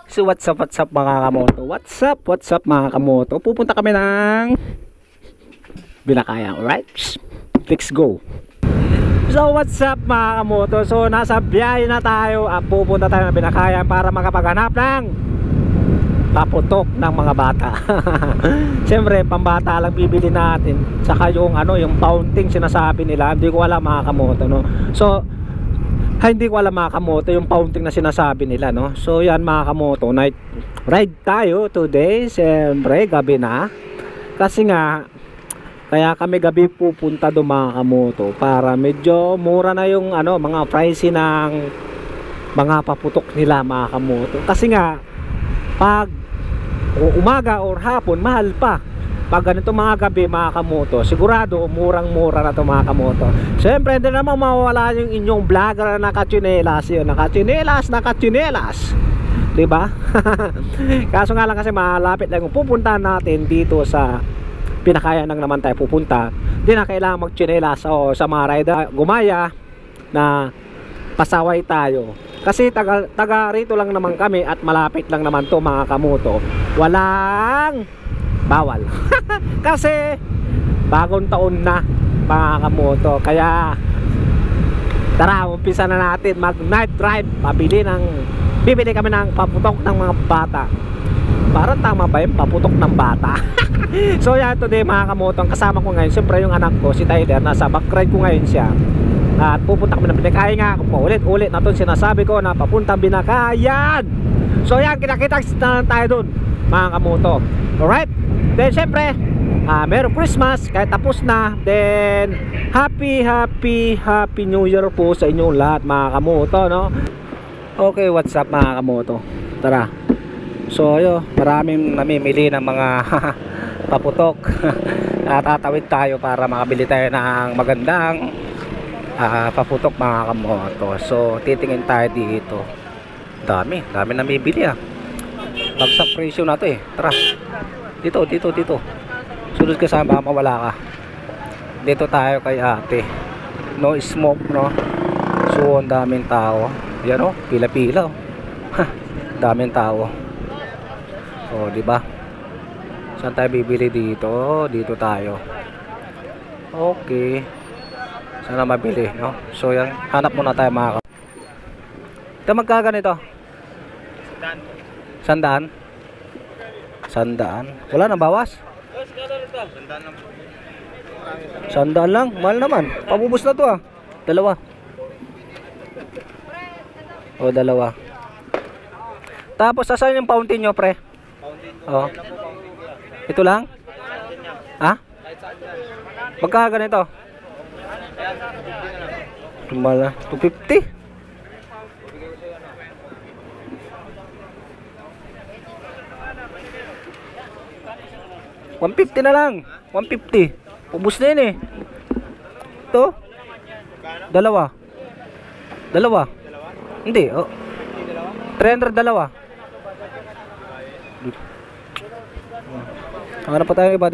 So what's up mga kamoto? What's up mga kamoto? Pupunta kami ng Binakaya, alright? Let's go. So what's up mga kamoto? So nasa biyahe na tayo at pupunta tayo ng Binakaya para makapaghanap ng paputok ng mga bata. Siyempre pambata lang bibili natin. Saka yung yung fountain sinasabi nila, hindi ko alam mga kamoto, no? So hindi ko alam mga kamoto yung fountain na sinasabi nila, no? So yan mga kamoto, night ride tayo today. Siyempre gabi na. Kasi nga kaya kami gabi pupunta do mga kamoto para medyo mura na yung mga price ng mga paputok nila mga kamoto. Kasi nga pag umaga or hapon mahal pa. Pag ganito mga gabi mga kamoto, sigurado murang mura na to mga kamoto. Siyempre hindi naman mawala yung inyong vlogger na nakachinelas yun. Nakachinelas, diba? Kaso nga lang kasi malapit lang yung pupuntahan natin dito sa Binakaya lang naman tayo pupunta. Hindi na kailangan magchinelas o sa mga rider gumaya na pasaway tayo. Kasi taga rito lang naman kami at malapit lang naman to mga kamoto. Walang bawal. Kasi bagong taon na mga kamoto. Kaya tara, umpisa na natin mag night ride. Bibili kami ng paputok ng mga bata. Parang tama ba yung paputok ng bata? So yan today mga kamoto, ang kasama ko ngayon siyempre yung anak ko si Tyler. Nasa back ride ko ngayon siya. At pupunta kami ng Binakaya nga. Paulit-ulit na ito sinasabi ko na papuntang Binakayan. So yan, kinakita na lang tayo dun mga kamoto. Alright? Then syempre Merry Christmas kahit tapos na. Then Happy New Year po sa inyong lahat mga kamoto, no? Okay, what's up mga kamoto? Tara. So maraming namimili ng mga paputok. Tatawid tayo para makabili tayo ng magandang paputok mga kamoto. So titingin tayo dito. Dami namibili bagsak presyo na to Tara. Dito. Sunod ka sa baka mawala ka. Dito tayo kay ate. No smoke, no? So ang daming tao. Yan pila-pila daming tao. Oh, di ba? Saan tayo bibili dito? Dito tayo. Okay. Sana mabili, no? So yan, hanap muna tayo mga ito magkaganito? Sandaan? Wala nang bawas? Sandaan lang? Mahal naman. Pabubos na to Dalawa. O, dalawa. Tapos, asan yung fountain nyo, pre? Oh. Ito lang? Magkaganito? Tumala. 250? 150 na lang. 150. Ubus na yun Ito? Dalawa. Hindi, 300 dalawa. Hanap pa tayo iba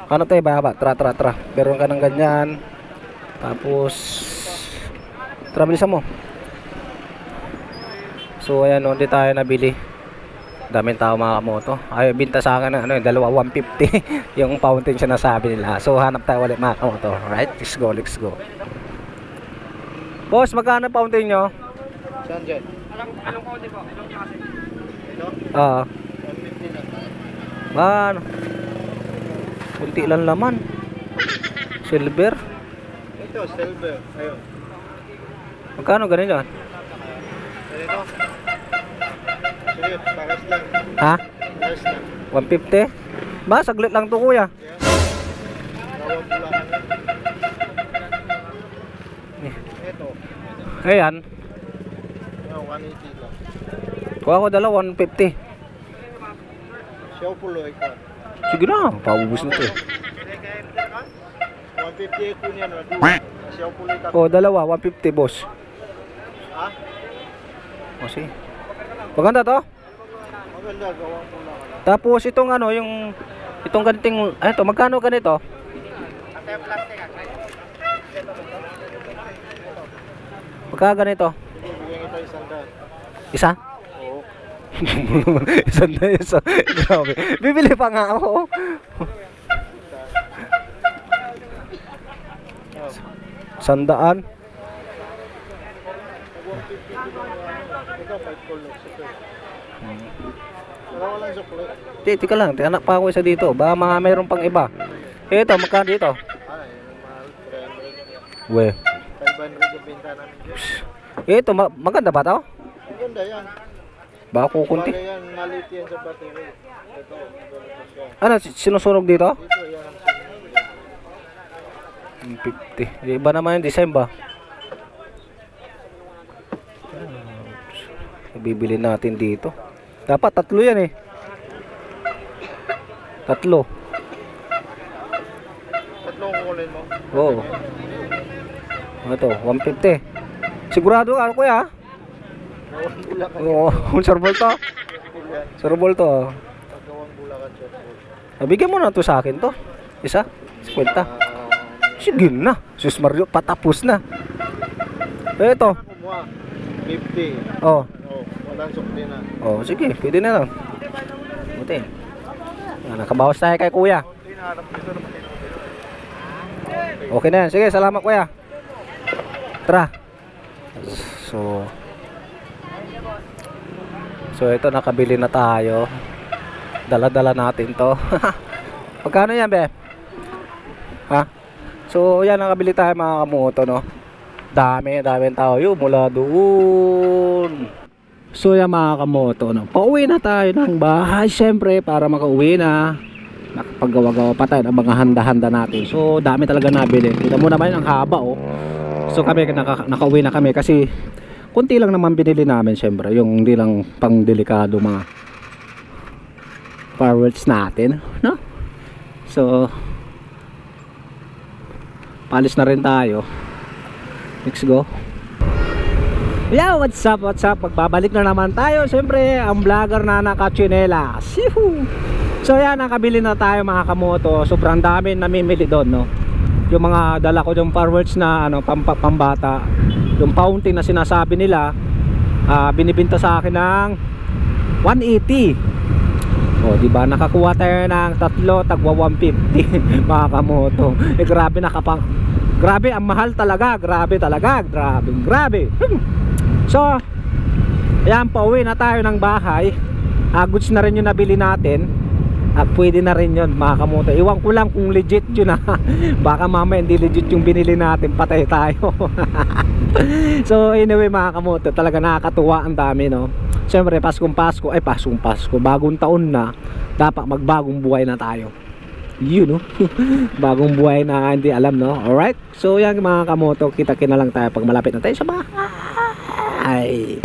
Hanap tayo iba. Tara. Meron ka ng ganyan. Tapos tara, bilisan mo. So ayan, hindi tayo nabili. Daming tao mga kamoto. Ay binta sa akin ng dalawa 150 yung fountain siya nasabi nila. So hanap tayo ulit mga kamoto. Right? Let's go. Boss, magkano fountain nyo? Saan dyan? Anong fountain po? Anong klase? Ito? Ah. 150 na. Ano? Kunti lang laman. Silver. Ito, silver. Ayun. Magkano ganun yan? Ito. Sige, pares lang. Ha? Pares lang. 150? Ba, saglit lang to kuya. Rawag lang. Ito. Ayan. 180 lang. Kuha ko dalawa 150. Siyaw pulo ikaw. Sige na, paubos na to 150 ko niya na. Siyaw pulo ikaw. Oh, dalawa 150 boss. Ha? O sige. Maganda to? Maganda, gawa ko lang. Tapos itong itong ganitong ito, magkano ganito? Magkano ganito? Bigyan kita 100. Isa? Oo. Isa na isa. Grabe. Bibili pa nga ako. Sandaan. Ikaw, 5 call lang. Super. Wala walang sukli. Tika lang, tiyanak pa ako isa dito. Baka mga mayroon pang iba. Ito, magkano dito? Ano, yung mahal, 300. We. 500 yung binta namin dyan. Ito, maganda ba to? Ang ganda yan. Baka kukunti. Bagay yan, maliit yan sa battery. Ito, ganito siya. Ano, sinusunog dito? Dito, yan ang sinunog. 50. Iba naman yung design ba? Bibili natin dito. Dapat 3 yan eh. 3. Tatlong kukunin mo. Oo. Ito, 150. Sigurado ka, kuya? Gawang bulakan. Oo, serbol to. Yan. Serbol to. Gawang bulakan siya. Bigyan mo na to sa akin to. Isa? 50. Sige na. Sus Mario, patapos na. Ito. Kumuha. 50. Oh. Oh, walang sukli na. Oh, sige, pwede na lang. Buti. Nakabawas tayo kay kuya. Okay na yan. Sige, salamat kuya. Tara. So ito, nakabili na tayo. Dala-dala natin to. Magkano yan, be? Ha? So yan, nakabili tayo mga kamoto, no? Daming tao yun mula doon. So yan mga kamoto, no? Pauwi na tayo ng bahay syempre para makauwi na. Nakapaggawa-gawa pa tayo ng mga handa-handa natin. So dami talaga nabili. Kita mo naman ang haba, oh. So kami nakauwi na kami kasi kunti lang naman binili namin syempre. Yung hindi lang pang delikado mga fireworks natin, no? So palis na rin tayo. Let's go. Yeah, what's up? Magbabalik na naman tayo. Siyempre, ang vlogger na naka-chinelas. So yan, nakabili na tayo mga kamoto. Sobrang dami namimili doon, no? Yung mga dala ko yung fireworks na ano, pambata. Yung fountain na sinasabi nila, binibenta sa akin ng 180. O, diba? Nakakuha tayo ng 3, tagwa 150 mga kamoto. Grabe, ang mahal talaga. Grabe. So, ayan, pauwi na tayo ng bahay. Goods na rin yung nabili natin. At pwede na rin yun mga kamoto. Iwan ko lang kung legit yun ha. Baka mamaya hindi legit yung binili natin, patay tayo. So anyway mga kamoto, talaga nakakatuwa, ang dami, no. Siyempre Paskong Pasko, bagong taon na, dapat magbagong buhay na tayo. Yun, no. Bagong buhay na hindi alam, no. Alright, so yan mga kamoto, kita-kita na lang tayo pag malapit na tayo sa bahay.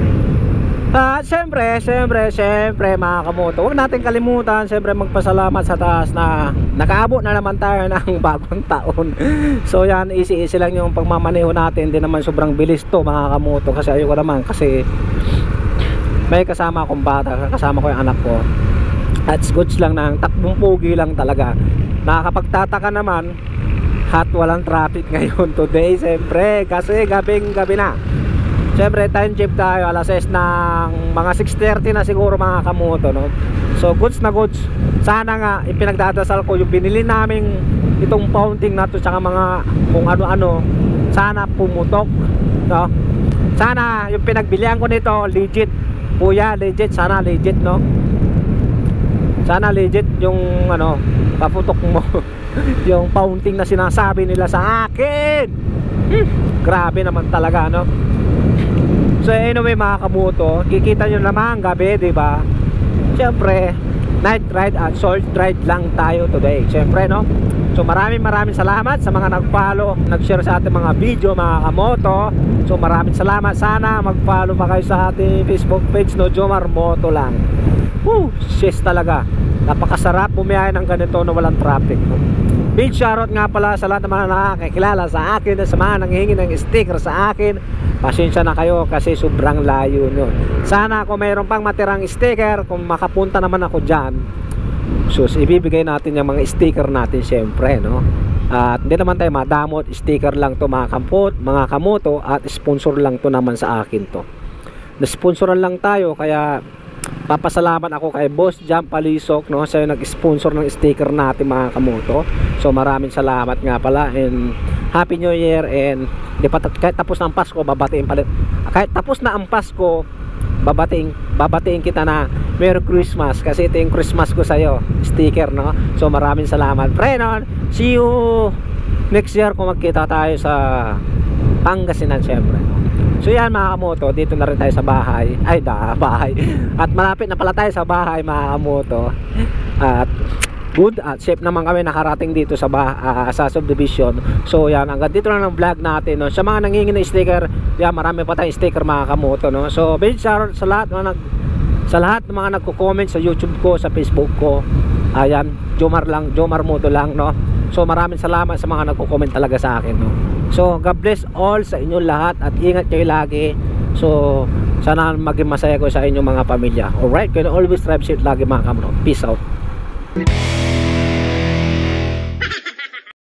Siyempre mga kamoto, huwag natin kalimutan siyempre magpasalamat sa taas na nakaabot na naman tayo ng bagong taon. So yan, easy lang yung pagmamaneho natin. Hindi naman sobrang bilis to mga kamoto, kasi ayoko naman, kasi may kasama akong bata, kasama ko yung anak ko. At goods lang ng takbong pogi lang talaga. Nakakapagtataka naman at walang traffic ngayon today, siyempre kasi gabi na. Siyempre time check tayo, alas 6 ng mga 6:30 na siguro mga kamoto, no? So goods na goods. Sana nga ipinagdadasal ko yung binili naming itong fountain na to, tsaka mga kung ano-ano, sana pumutok, no? Sana yung pinagbilihan ko nito legit, kuya, legit, sana legit, no? Sana legit yung ano, paputok mo yung fountain na sinasabi nila sa akin. Grabe naman talaga, no? So anyway mga kamoto, kikita nyo naman gabi, diba? Siyempre, night ride at short ride lang tayo today, siyempre, no? So maraming salamat sa mga nag-follow, nag-share sa ating mga video mga kamoto. So maraming salamat. Sana mag-follow pa kayo sa ating Facebook page, no? Jomar Moto lang. Woo! Shiz talaga. Napakasarap bumiyahe ng ganito na walang traffic, no? Big shoutout nga pala sa lahat ng mga nakakilala sa akin, sa mga nanghihingi ng sticker sa akin. Pasensya na kayo kasi sobrang layo nyo. Sana kung mayroon pang matirang sticker, kung makapunta naman ako dyan, sus, ibibigay natin yung mga sticker natin syempre, no? At hindi naman tayo madamot, sticker lang to mga kamoto, at sponsor lang to naman sa akin to. Nasponsoran lang tayo, kaya papasalamat ako kay Boss Jam Palisok, no, siya yung nag-sponsor ng sticker natin mga kamoto. So maraming salamat nga pala, and Happy New Year. And kahit tapos na ang Pasko, babatiin pala, kahit tapos na ang Pasko, babatiin kita na Merry Christmas, kasi ito yung Christmas ko sa'yo, sticker, no. So maraming salamat, pre, no? See you next year kung magkita tayo sa Pangasinan, syempre. So yan mga kamoto, dito na rin tayo sa bahay. Bahay. At malapit na pala tayo sa bahay mga kamoto. At good at safe naman kami nakarating dito sa sa subdivision. So yan, hanggang dito na ng vlog natin, no. Sa mga nangingi ng sticker, yan, marami pa tayong sticker mga kamoto, no. So big shout sa lahat ng mga nagko-comment sa YouTube ko, sa Facebook ko. Ayan, Jomar Moto lang, no. So maraming salamat sa mga nagko-comment talaga sa akin, no. So God bless all sa inyo lahat, at ingat kayo lagi. So sana maging masaya ko sa inyong mga pamilya. Alright, can always drive safe lagi mga kamoto. Peace out.